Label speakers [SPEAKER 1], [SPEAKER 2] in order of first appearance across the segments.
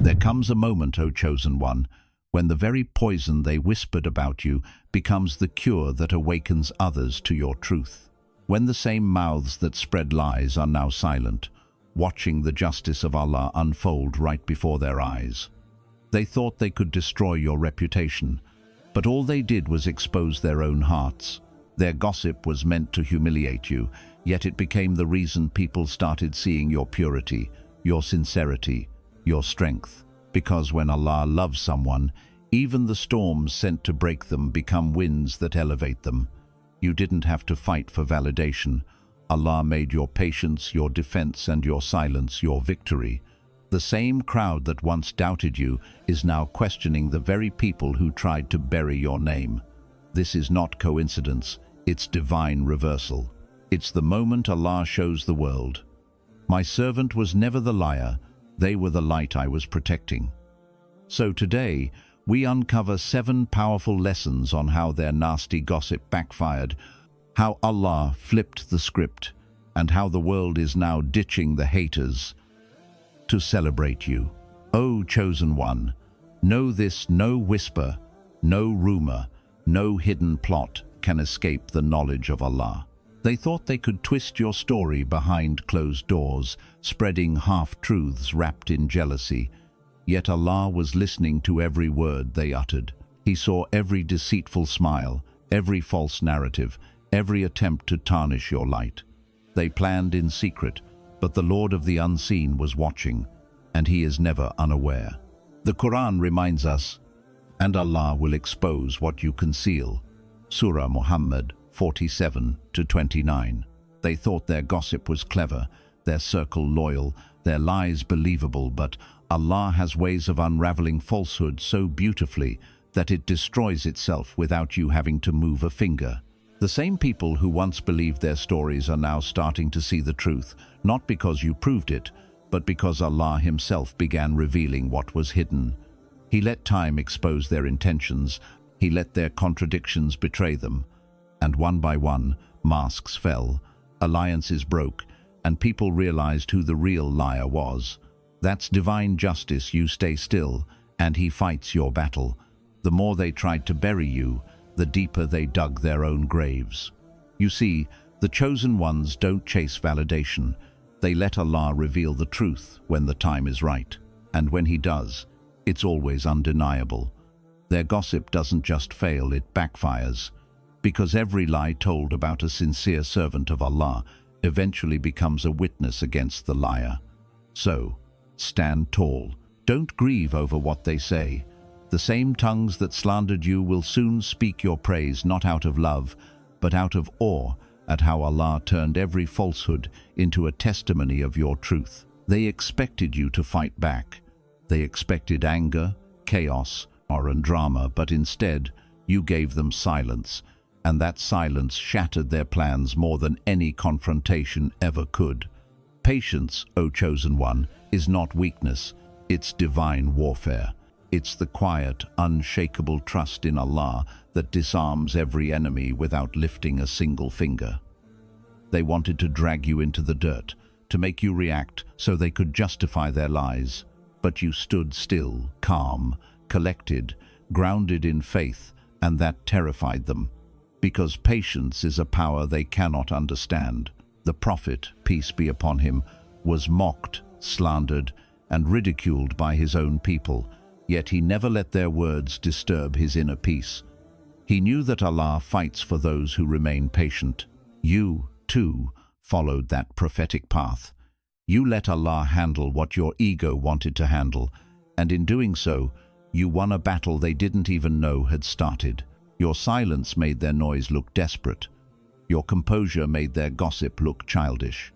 [SPEAKER 1] There comes a moment, O chosen one, when the very poison they whispered about you becomes the cure that awakens others to your truth. When the same mouths that spread lies are now silent, watching the justice of Allah unfold right before their eyes. They thought they could destroy your reputation, but all they did was expose their own hearts. Their gossip was meant to humiliate you, yet it became the reason people started seeing your purity, your sincerity, your strength. Because when Allah loves someone, even the storms sent to break them become winds that elevate them. You didn't have to fight for validation. Allah made your patience your defense and your silence your victory. The same crowd that once doubted you is now questioning the very people who tried to bury your name. This is not coincidence, it's divine reversal. It's the moment Allah shows the world. My servant was never the liar, they were the light I was protecting. So today, we uncover 7 powerful lessons on how their nasty gossip backfired, how Allah flipped the script, and how the world is now ditching the haters to celebrate you. O chosen one, know this: no whisper, no rumor, no hidden plot can escape the knowledge of Allah. They thought they could twist your story behind closed doors, spreading half-truths wrapped in jealousy. Yet Allah was listening to every word they uttered. He saw every deceitful smile, every false narrative, every attempt to tarnish your light. They planned in secret, but the Lord of the unseen was watching, and He is never unaware. The Quran reminds us, "And Allah will expose what you conceal." Surah Muhammad 47-29. They thought their gossip was clever, their circle loyal, their lies believable, but Allah has ways of unraveling falsehood so beautifully that it destroys itself without you having to move a finger. The same people who once believed their stories are now starting to see the truth, not because you proved it, but because Allah Himself began revealing what was hidden. He let time expose their intentions, He let their contradictions betray them, and one by one, masks fell, alliances broke, and people realized who the real liar was. That's divine justice. You stay still, and He fights your battle. The more they tried to bury you, the deeper they dug their own graves. You see, the chosen ones don't chase validation. They let Allah reveal the truth when the time is right. And when He does, it's always undeniable. Their gossip doesn't just fail, it backfires. Because every lie told about a sincere servant of Allah eventually becomes a witness against the liar. So, stand tall. Don't grieve over what they say. The same tongues that slandered you will soon speak your praise, not out of love, but out of awe at how Allah turned every falsehood into a testimony of your truth. They expected you to fight back. They expected anger, chaos, and drama, but instead, you gave them silence, and that silence shattered their plans more than any confrontation ever could. Patience, O chosen one, is not weakness, it's divine warfare. It's the quiet, unshakable trust in Allah that disarms every enemy without lifting a single finger. They wanted to drag you into the dirt, to make you react so they could justify their lies. But you stood still, calm, collected, grounded in faith, and that terrified them. Because patience is a power they cannot understand. The Prophet, peace be upon him, was mocked, slandered, and ridiculed by his own people, yet he never let their words disturb his inner peace. He knew that Allah fights for those who remain patient. You, too, followed that prophetic path. You let Allah handle what your ego wanted to handle, and in doing so, you won a battle they didn't even know had started. Your silence made their noise look desperate. Your composure made their gossip look childish.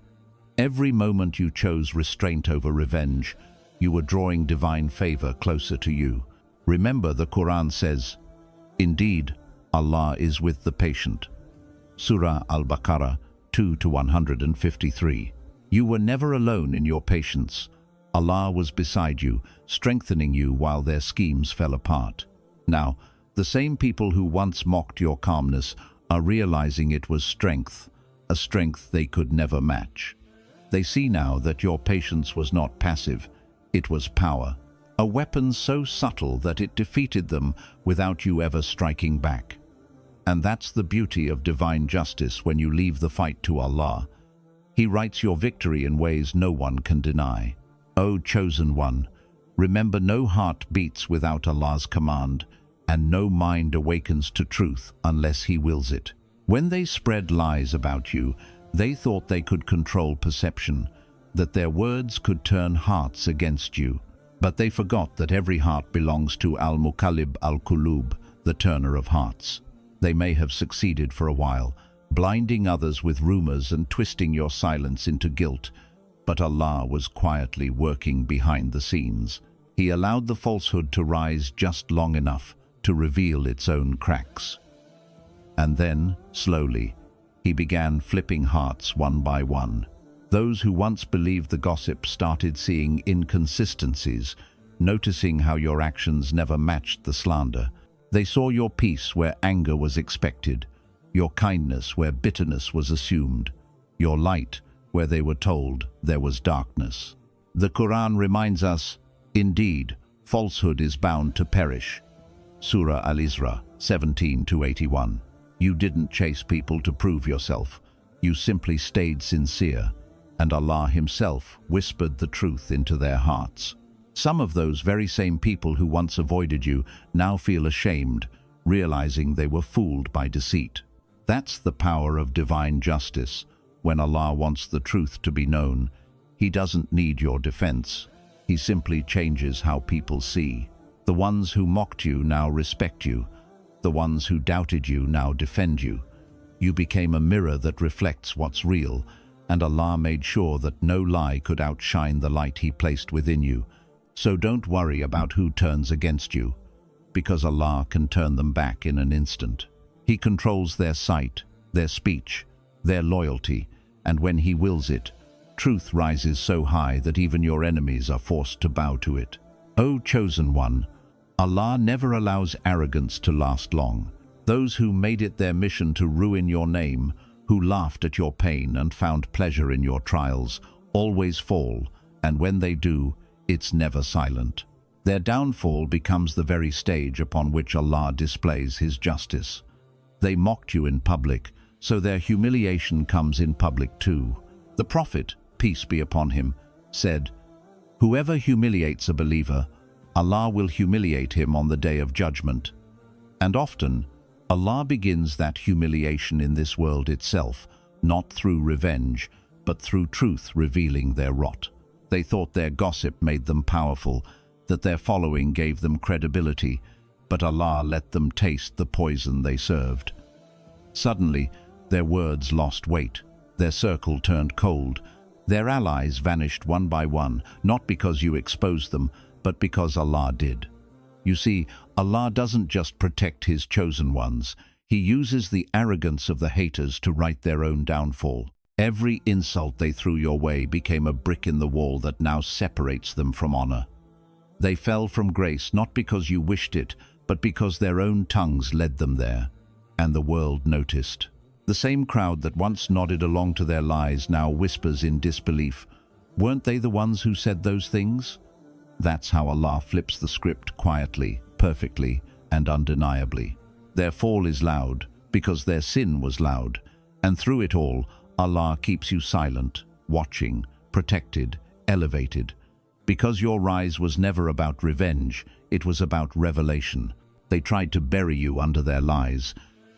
[SPEAKER 1] Every moment you chose restraint over revenge, you were drawing divine favor closer to you. Remember, the Quran says, "Indeed, Allah is with the patient." Surah Al-Baqarah 2-153. You were never alone in your patience. Allah was beside you, strengthening you while their schemes fell apart. Now, the same people who once mocked your calmness are realizing it was strength, a strength they could never match. They see now that your patience was not passive, it was power. a weapon so subtle that it defeated them without you ever striking back. And that's the beauty of divine justice when you leave the fight to Allah. He writes your victory in ways no one can deny. O chosen one, remember no heart beats without Allah's command, and no mind awakens to truth unless He wills it. When they spread lies about you, they thought they could control perception, that their words could turn hearts against you. But they forgot that every heart belongs to Al-Muqallib Al-Qulub, the turner of hearts. They may have succeeded for a while, blinding others with rumors and twisting your silence into guilt, but Allah was quietly working behind the scenes. He allowed the falsehood to rise just long enough to reveal its own cracks. And then, slowly, He began flipping hearts one by one. Those who once believed the gossip started seeing inconsistencies, noticing how your actions never matched the slander. They saw your peace where anger was expected, your kindness where bitterness was assumed, your light where they were told there was darkness. The Quran reminds us, indeed, falsehood is bound to perish. Surah Al-Isra 17-81. You didn't chase people to prove yourself. You simply stayed sincere, and Allah Himself whispered the truth into their hearts. Some of those very same people who once avoided you now feel ashamed, realizing they were fooled by deceit. That's the power of divine justice. When Allah wants the truth to be known, He doesn't need your defense. He simply changes how people see. The ones who mocked you now respect you. The ones who doubted you now defend you. You became a mirror that reflects what's real, and Allah made sure that no lie could outshine the light He placed within you. So don't worry about who turns against you, because Allah can turn them back in an instant. He controls their sight, their speech, their loyalty, and when He wills it, truth rises so high that even your enemies are forced to bow to it. O chosen one, Allah never allows arrogance to last long. Those who made it their mission to ruin your name, who laughed at your pain and found pleasure in your trials, always fall, and when they do, it's never silent. Their downfall becomes the very stage upon which Allah displays His justice. They mocked you in public, so their humiliation comes in public too. The Prophet, peace be upon him, said, "Whoever humiliates a believer, Allah will humiliate him on the day of judgment." And often, Allah begins that humiliation in this world itself, not through revenge, but through truth revealing their rot. They thought their gossip made them powerful, that their following gave them credibility, but Allah let them taste the poison they served. Suddenly, their words lost weight, their circle turned cold, their allies vanished one by one, not because you exposed them, but because Allah did. You see, Allah doesn't just protect His chosen ones. He uses the arrogance of the haters to write their own downfall. Every insult they threw your way became a brick in the wall that now separates them from honor. They fell from grace not because you wished it, but because their own tongues led them there. And the world noticed. The same crowd that once nodded along to their lies now whispers in disbelief, "Weren't they the ones who said those things?" That's how Allah flips the script quietly, perfectly, and undeniably. Their fall is loud because their sin was loud, and through it all, Allah keeps you silent, watching, protected, elevated. Because your rise was never about revenge, it was about revelation. They tried to bury you under their lies,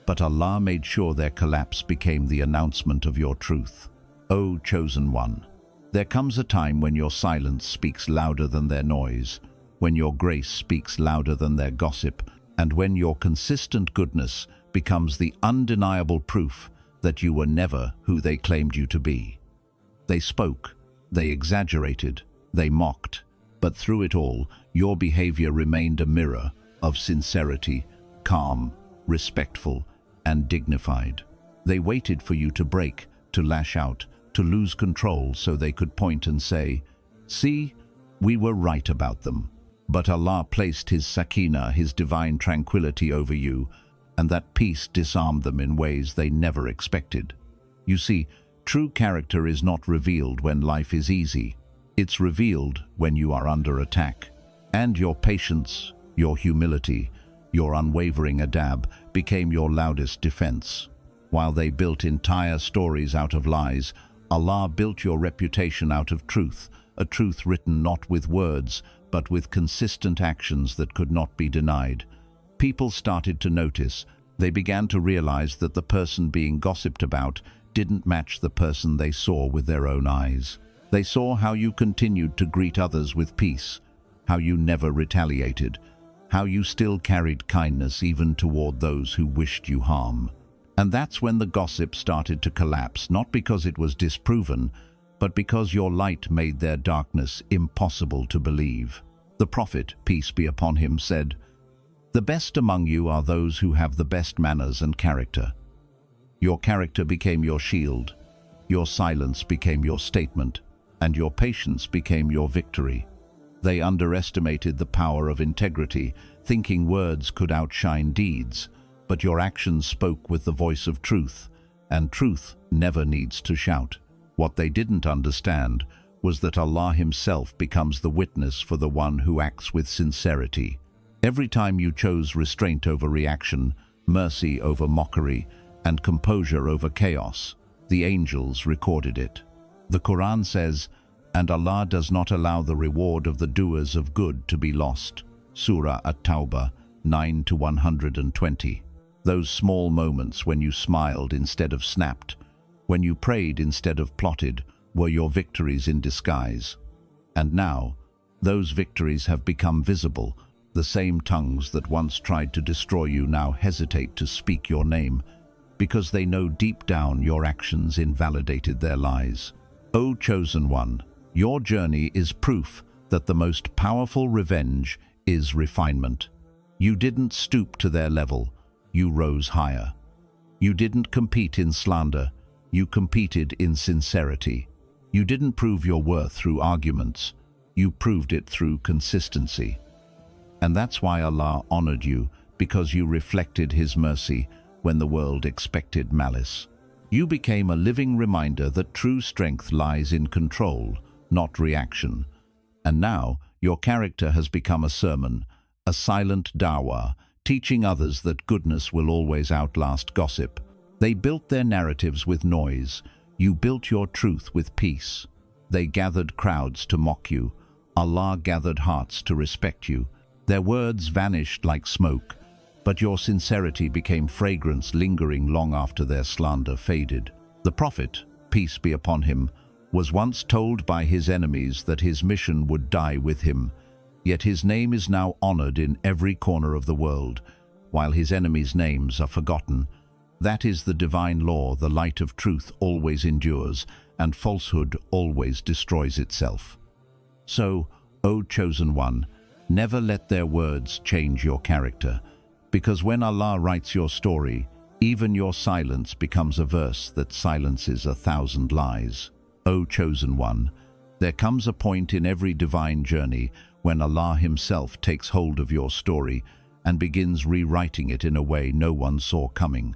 [SPEAKER 1] but Allah made sure their collapse became the announcement of your truth. O chosen one, there comes a time when your silence speaks louder than their noise, when your grace speaks louder than their gossip, and when your consistent goodness becomes the undeniable proof that you were never who they claimed you to be. They spoke, they exaggerated, they mocked, but through it all, your behavior remained a mirror of sincerity, calm, respectful, and dignified. They waited for you to break, to lash out, to lose control so they could point and say, "See, we were right about them." But Allah placed His sakina, His divine tranquility over you, and that peace disarmed them in ways they never expected. You see, true character is not revealed when life is easy. It's revealed when you are under attack. And your patience, your humility, your unwavering adab became your loudest defense. While they built entire stories out of lies, Allah built your reputation out of truth, a truth written not with words, but with consistent actions that could not be denied. People started to notice. They began to realize that the person being gossiped about didn't match the person they saw with their own eyes. They saw how you continued to greet others with peace, how you never retaliated, how you still carried kindness even toward those who wished you harm. And that's when the gossip started to collapse, not because it was disproven, but because your light made their darkness impossible to believe. The Prophet, peace be upon him, said, "The best among you are those who have the best manners and character." Your character became your shield, your silence became your statement, and your patience became your victory. They underestimated the power of integrity, thinking words could outshine deeds, but your actions spoke with the voice of truth, and truth never needs to shout. What they didn't understand was that Allah Himself becomes the witness for the one who acts with sincerity. Every time you chose restraint over reaction, mercy over mockery, and composure over chaos, the angels recorded it. The Quran says, "And Allah does not allow the reward of the doers of good to be lost." Surah At-Tawbah 9-120. Those small moments when you smiled instead of snapped, when you prayed instead of plotted, were your victories in disguise. And now, those victories have become visible. The same tongues that once tried to destroy you now hesitate to speak your name, because they know deep down your actions invalidated their lies. O chosen one, your journey is proof that the most powerful revenge is refinement. You didn't stoop to their level, you rose higher. You didn't compete in slander, you competed in sincerity. You didn't prove your worth through arguments, you proved it through consistency. And that's why Allah honored you, because you reflected His mercy when the world expected malice. You became a living reminder that true strength lies in control, not reaction. And now, your character has become a sermon, a silent dawah, teaching others that goodness will always outlast gossip. They built their narratives with noise. You built your truth with peace. They gathered crowds to mock you. Allah gathered hearts to respect you. Their words vanished like smoke, but your sincerity became fragrance lingering long after their slander faded. The Prophet, peace be upon him, was once told by his enemies that his mission would die with him, yet his name is now honored in every corner of the world, while his enemies' names are forgotten. That is the divine law. The light of truth always endures, and falsehood always destroys itself. So, O chosen one, never let their words change your character, because when Allah writes your story, even your silence becomes a verse that silences 1,000 lies. O chosen one, there comes a point in every divine journey when Allah Himself takes hold of your story and begins rewriting it in a way no one saw coming.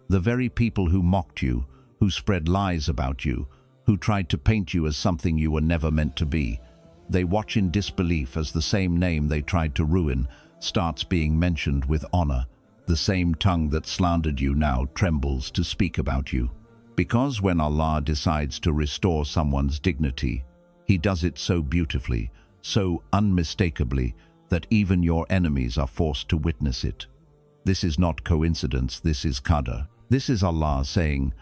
[SPEAKER 1] The very people who mocked you, who spread lies about you, who tried to paint you as something you were never meant to be, they watch in disbelief as the same name they tried to ruin starts being mentioned with honor. The same tongue that slandered you now trembles to speak about you. Because when Allah decides to restore someone's dignity, He does it so beautifully, so unmistakably, that even your enemies are forced to witness it. This is not coincidence, this is qadr. This is Allah saying,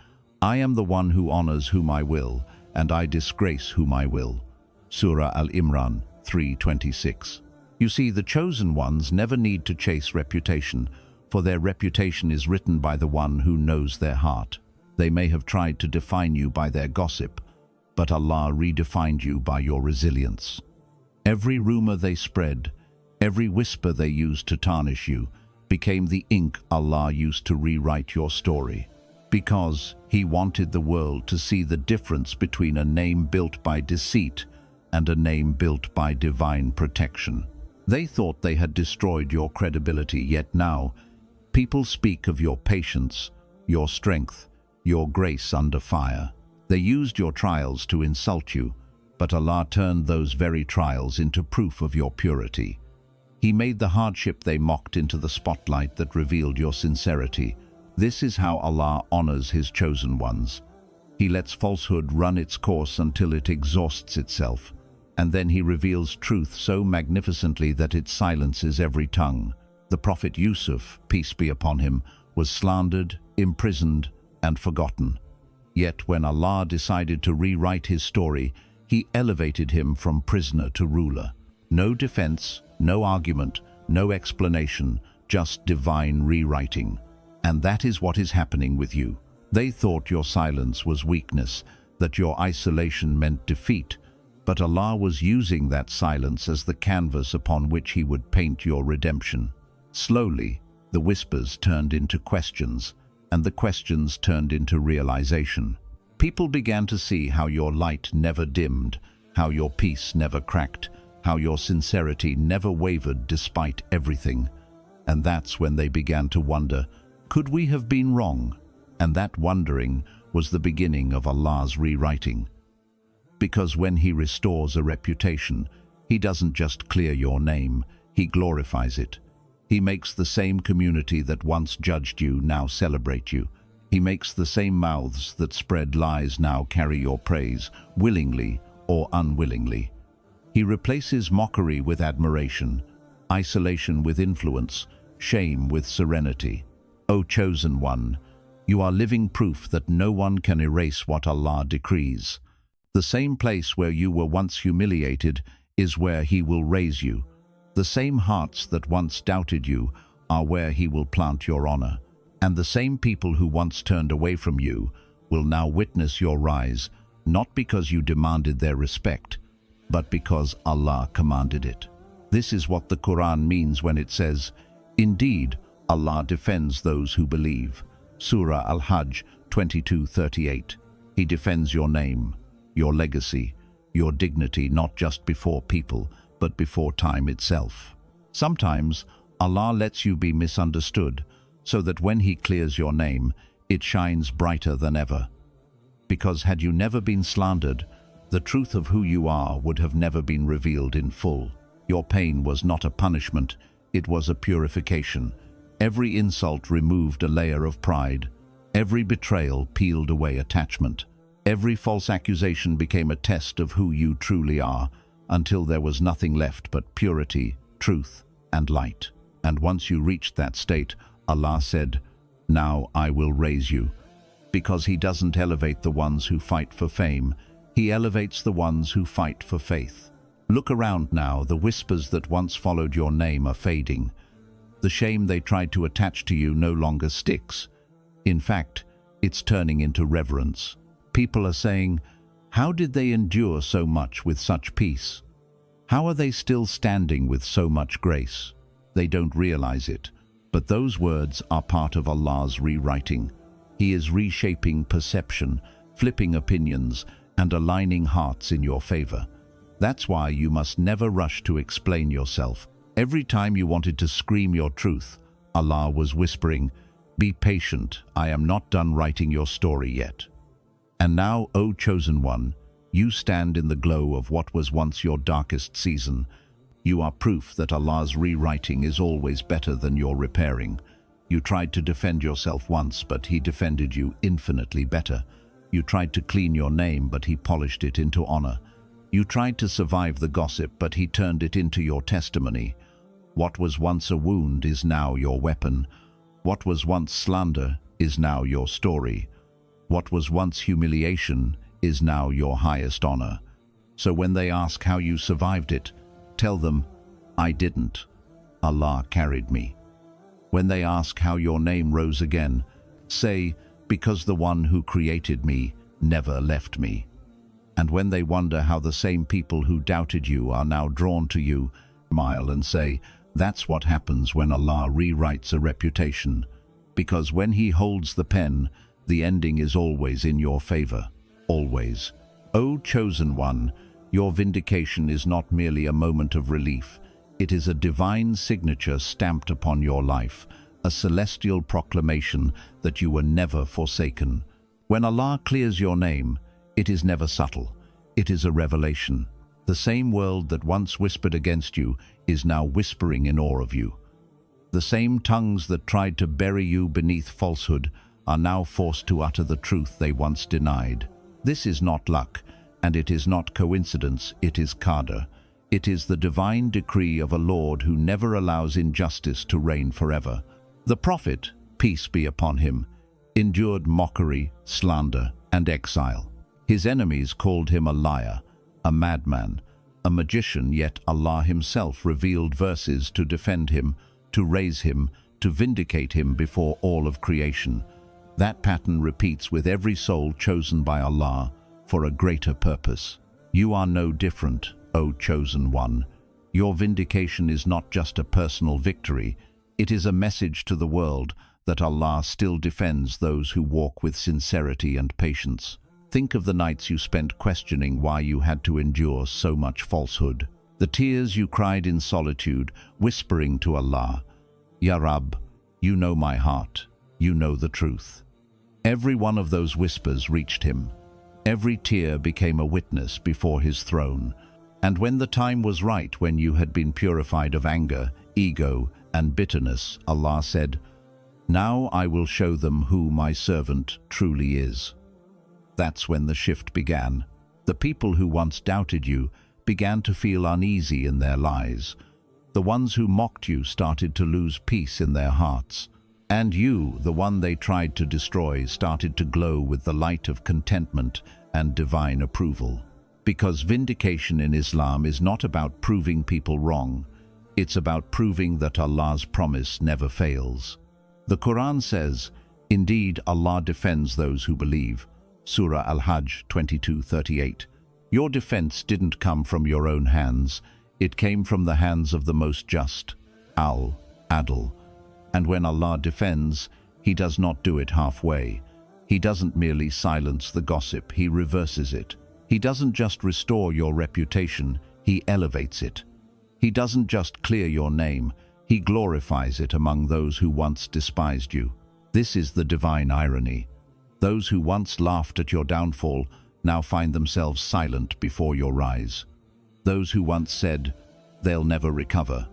[SPEAKER 1] "I am the one who honors whom I will, and I disgrace whom I will." Surah Al-Imran 3:26. You see, the chosen ones never need to chase reputation, for their reputation is written by the one who knows their heart. They may have tried to define you by their gossip, but Allah redefined you by your resilience. Every rumor they spread, every whisper they used to tarnish you, became the ink Allah used to rewrite your story. Because He wanted the world to see the difference between a name built by deceit and a name built by divine protection. They thought they had destroyed your credibility, yet now people speak of your patience, your strength, your grace under fire. They used your trials to insult you, but Allah turned those very trials into proof of your purity. He made the hardship they mocked into the spotlight that revealed your sincerity. This is how Allah honors His chosen ones. He lets falsehood run its course until it exhausts itself, and then He reveals truth so magnificently that it silences every tongue. The Prophet Yusuf, peace be upon him, was slandered, imprisoned, and forgotten. Yet when Allah decided to rewrite his story, He elevated him from prisoner to ruler. No defense, no argument, no explanation, just divine rewriting. And that is what is happening with you. They thought your silence was weakness, that your isolation meant defeat, but Allah was using that silence as the canvas upon which He would paint your redemption. Slowly, the whispers turned into questions, and the questions turned into realization. People began to see how your light never dimmed, how your peace never cracked, how your sincerity never wavered despite everything. And that's when they began to wonder, could we have been wrong? And that wondering was the beginning of Allah's rewriting. Because when He restores a reputation, He doesn't just clear your name, He glorifies it. He makes the same community that once judged you now celebrate you. He makes the same mouths that spread lies now carry your praise, willingly or unwillingly. He replaces mockery with admiration, isolation with influence, shame with serenity. O chosen one, you are living proof that no one can erase what Allah decrees. The same place where you were once humiliated is where He will raise you. The same hearts that once doubted you are where He will plant your honor. And the same people who once turned away from you will now witness your rise, not because you demanded their respect, but because Allah commanded it. This is what the Quran means when it says, "Indeed, Allah defends those who believe." Surah Al-Hajj 22:38. He defends your name, your legacy, your dignity, not just before people, but before time itself. Sometimes Allah lets you be misunderstood, so that when He clears your name, it shines brighter than ever. Because had you never been slandered, the truth of who you are would have never been revealed in full. Your pain was not a punishment, it was a purification. Every insult removed a layer of pride. Every betrayal peeled away attachment. Every false accusation became a test of who you truly are, until there was nothing left but purity, truth, and light. And once you reached that state, Allah said, "Now I will raise you." Because He doesn't elevate the ones who fight for fame, He elevates the ones who fight for faith. Look around now, the whispers that once followed your name are fading. The shame they tried to attach to you no longer sticks. In fact, it's turning into reverence. People are saying, how did they endure so much with such peace? How are they still standing with so much grace? They don't realize it, but those words are part of Allah's rewriting. He is reshaping perception, flipping opinions, and aligning hearts in your favor. That's why you must never rush to explain yourself. Every time you wanted to scream your truth, Allah was whispering, "Be patient, I am not done writing your story yet." And now, O chosen one, you stand in the glow of what was once your darkest season. You are proof that Allah's rewriting is always better than your repairing. You tried to defend yourself once, but He defended you infinitely better. You tried to clean your name, but He polished it into honor. You tried to survive the gossip, but He turned it into your testimony. What was once a wound is now your weapon. What was once slander is now your story. What was once humiliation is now your highest honor. So when they ask how you survived it, tell them, "I didn't. Allah carried me." When they ask how your name rose again, say, "Because the one who created me never left me." And when they wonder how the same people who doubted you are now drawn to you, smile and say, "That's what happens when Allah rewrites a reputation." Because when He holds the pen, the ending is always in your favor. Always. O chosen one, your vindication is not merely a moment of relief. It is a divine signature stamped upon your life, a celestial proclamation that you were never forsaken. When Allah clears your name, it is never subtle. It is a revelation. The same world that once whispered against you is now whispering in awe of you. The same tongues that tried to bury you beneath falsehood are now forced to utter the truth they once denied. This is not luck, and it is not coincidence, it is qadr. It is the divine decree of a Lord who never allows injustice to reign forever. The Prophet, peace be upon him, endured mockery, slander, and exile. His enemies called him a liar, a madman, a magician, yet Allah himself revealed verses to defend him, to raise him, to vindicate him before all of creation. That pattern repeats with every soul chosen by Allah for a greater purpose. You are no different, O chosen one. Your vindication is not just a personal victory, it is a message to the world that Allah still defends those who walk with sincerity and patience. Think of the nights you spent questioning why you had to endure so much falsehood. The tears you cried in solitude, whispering to Allah, Ya Rab, you know my heart, you know the truth. Every one of those whispers reached him. Every tear became a witness before his throne. And when the time was right, when you had been purified of anger, ego, and bitterness, Allah said, Now I will show them who my servant truly is. That's when the shift began. The people who once doubted you began to feel uneasy in their lives. The ones who mocked you started to lose peace in their hearts. And you, the one they tried to destroy, started to glow with the light of contentment and divine approval. Because vindication in Islam is not about proving people wrong, it's about proving that Allah's promise never fails. The Quran says, Indeed, Allah defends those who believe. Surah Al-Hajj 22:38. Your defense didn't come from your own hands, it came from the hands of the most just, Al-Adl. And when Allah defends, He does not do it halfway. He doesn't merely silence the gossip, He reverses it. He doesn't just restore your reputation, He elevates it. He doesn't just clear your name, He glorifies it among those who once despised you. This is the divine irony. Those who once laughed at your downfall now find themselves silent before your rise. Those who once said, they'll never recover,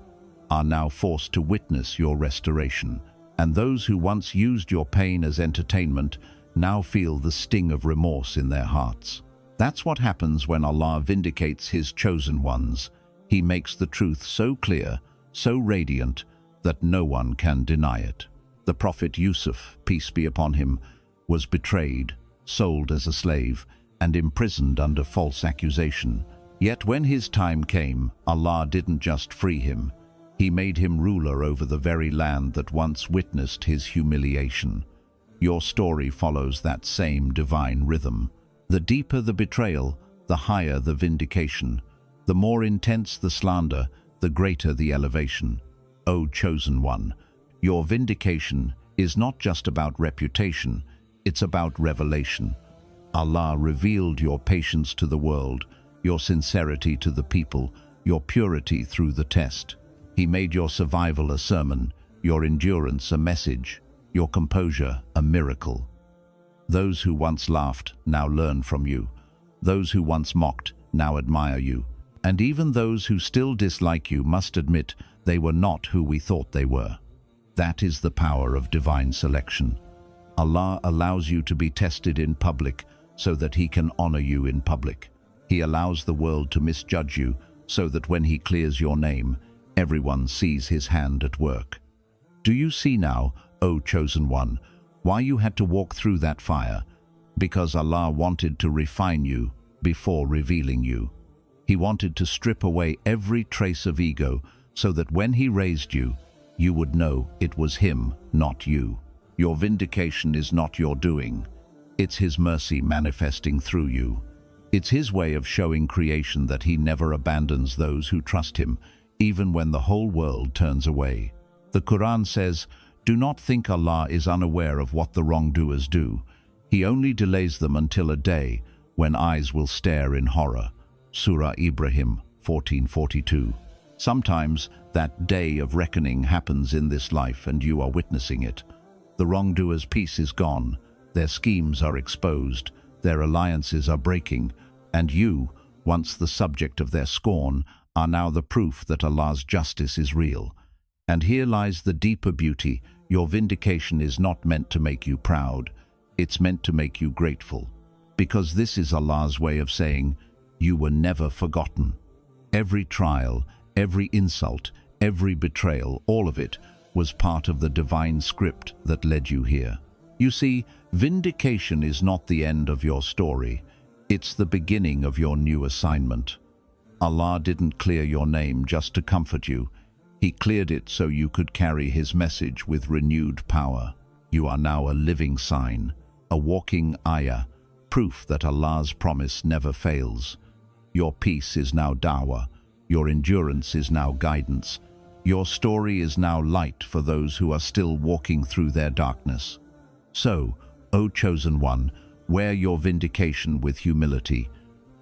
[SPEAKER 1] are now forced to witness your restoration. And those who once used your pain as entertainment now feel the sting of remorse in their hearts. That's what happens when Allah vindicates His chosen ones. He makes the truth so clear, so radiant, that no one can deny it. The Prophet Yusuf, peace be upon him, was betrayed, sold as a slave, and imprisoned under false accusation. Yet when his time came, Allah didn't just free him. He made him ruler over the very land that once witnessed his humiliation. Your story follows that same divine rhythm. The deeper the betrayal, the higher the vindication. The more intense the slander, the greater the elevation. O chosen one, your vindication is not just about reputation, it's about revelation. Allah revealed your patience to the world, your sincerity to the people, your purity through the test. He made your survival a sermon, your endurance a message, your composure a miracle. Those who once laughed now learn from you. Those who once mocked now admire you. And even those who still dislike you must admit they were not who we thought they were. That is the power of divine selection. Allah allows you to be tested in public so that He can honor you in public. He allows the world to misjudge you so that when He clears your name, everyone sees His hand at work. Do you see now, O chosen one, why you had to walk through that fire? Because Allah wanted to refine you before revealing you. He wanted to strip away every trace of ego so that when He raised you, you would know it was Him, not you. Your vindication is not your doing. It's His mercy manifesting through you. It's His way of showing creation that He never abandons those who trust Him, even when the whole world turns away. The Quran says, "Do not think Allah is unaware of what the wrongdoers do. He only delays them until a day when eyes will stare in horror." Surah Ibrahim 14:42. Sometimes that day of reckoning happens in this life and you are witnessing it. The wrongdoers' peace is gone, their schemes are exposed, their alliances are breaking, and you, once the subject of their scorn, are now the proof that Allah's justice is real. And here lies the deeper beauty. Your vindication is not meant to make you proud, it's meant to make you grateful. Because this is Allah's way of saying, you were never forgotten. Every trial, every insult, every betrayal, all of it was part of the divine script that led you here. You see, vindication is not the end of your story. It's the beginning of your new assignment. Allah didn't clear your name just to comfort you. He cleared it so you could carry His message with renewed power. You are now a living sign, a walking ayah, proof that Allah's promise never fails. Your peace is now dawah. Your endurance is now guidance. Your story is now light for those who are still walking through their darkness. So, O chosen one, wear your vindication with humility.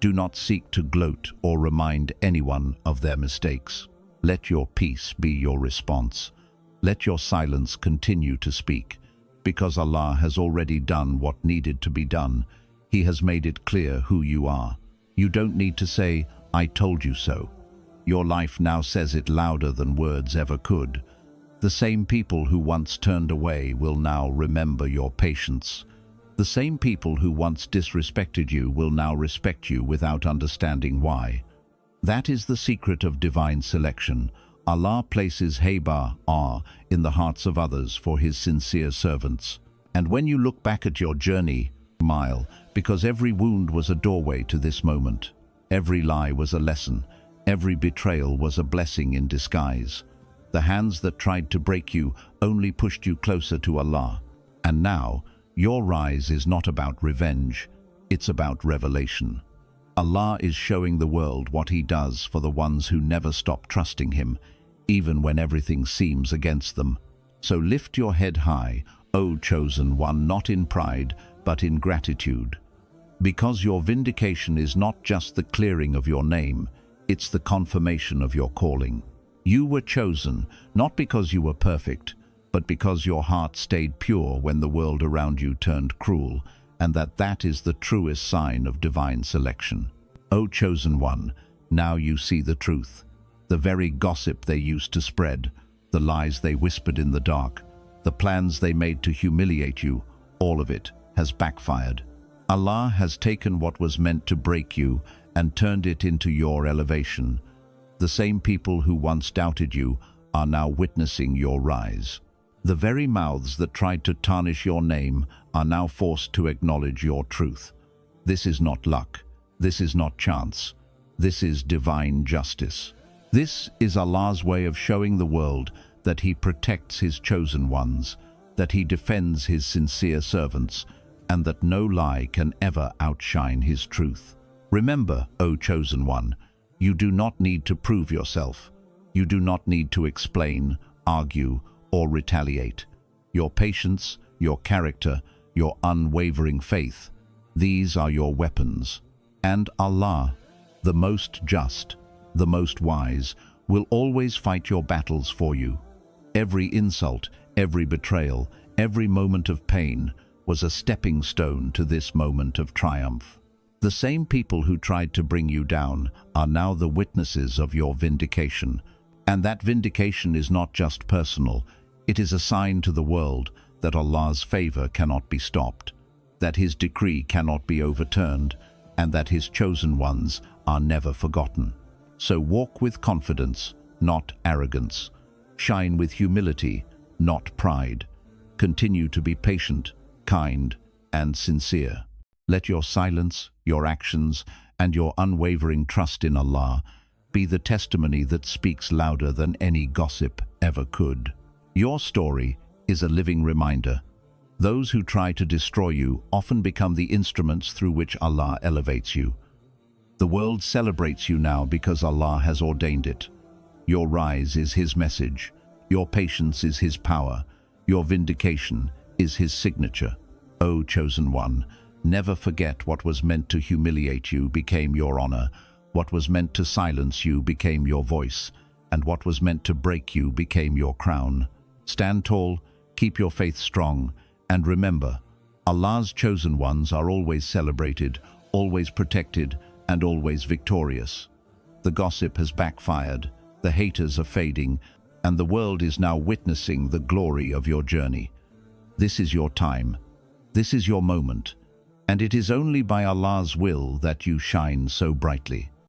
[SPEAKER 1] Do not seek to gloat or remind anyone of their mistakes. Let your peace be your response. Let your silence continue to speak. Because Allah has already done what needed to be done, He has made it clear who you are. You don't need to say, I told you so. Your life now says it louder than words ever could. The same people who once turned away will now remember your patience. The same people who once disrespected you will now respect you without understanding why. That is the secret of divine selection. Allah places haiba, awe, in the hearts of others for His sincere servants. And when you look back at your journey, smile, because every wound was a doorway to this moment. Every lie was a lesson. Every betrayal was a blessing in disguise. The hands that tried to break you only pushed you closer to Allah. And now, your rise is not about revenge, it's about revelation. Allah is showing the world what He does for the ones who never stop trusting Him, even when everything seems against them. So lift your head high, O chosen one, not in pride, but in gratitude. Because your vindication is not just the clearing of your name, it's the confirmation of your calling. You were chosen, not because you were perfect, but because your heart stayed pure when the world around you turned cruel, and that is the truest sign of divine selection. O chosen one, now you see the truth. The very gossip they used to spread, the lies they whispered in the dark, the plans they made to humiliate you, all of it has backfired. Allah has taken what was meant to break you and turned it into your elevation. The same people who once doubted you are now witnessing your rise. The very mouths that tried to tarnish your name are now forced to acknowledge your truth. This is not luck. This is not chance. This is divine justice. This is Allah's way of showing the world that He protects His chosen ones, that He defends His sincere servants, and that no lie can ever outshine His truth. Remember, O chosen one, you do not need to prove yourself. You do not need to explain, argue, or retaliate. Your patience, your character, your unwavering faith, these are your weapons. And Allah, the most just, the most wise, will always fight your battles for you. Every insult, every betrayal, every moment of pain was a stepping stone to this moment of triumph. The same people who tried to bring you down are now the witnesses of your vindication. And that vindication is not just personal, it is a sign to the world that Allah's favor cannot be stopped, that His decree cannot be overturned, and that His chosen ones are never forgotten. So walk with confidence, not arrogance. Shine with humility, not pride. Continue to be patient, kind, and sincere. Let your silence, your actions, and your unwavering trust in Allah be the testimony that speaks louder than any gossip ever could. Your story is a living reminder. Those who try to destroy you often become the instruments through which Allah elevates you. The world celebrates you now because Allah has ordained it. Your rise is His message. Your patience is His power. Your vindication is His signature. O chosen one, never forget what was meant to humiliate you became your honor, what was meant to silence you became your voice, and what was meant to break you became your crown. Stand tall, keep your faith strong, and remember, Allah's chosen ones are always celebrated, always protected, and always victorious. The gossip has backfired, the haters are fading, and the world is now witnessing the glory of your journey. This is your time. This is your moment. And it is only by Allah's will that you shine so brightly.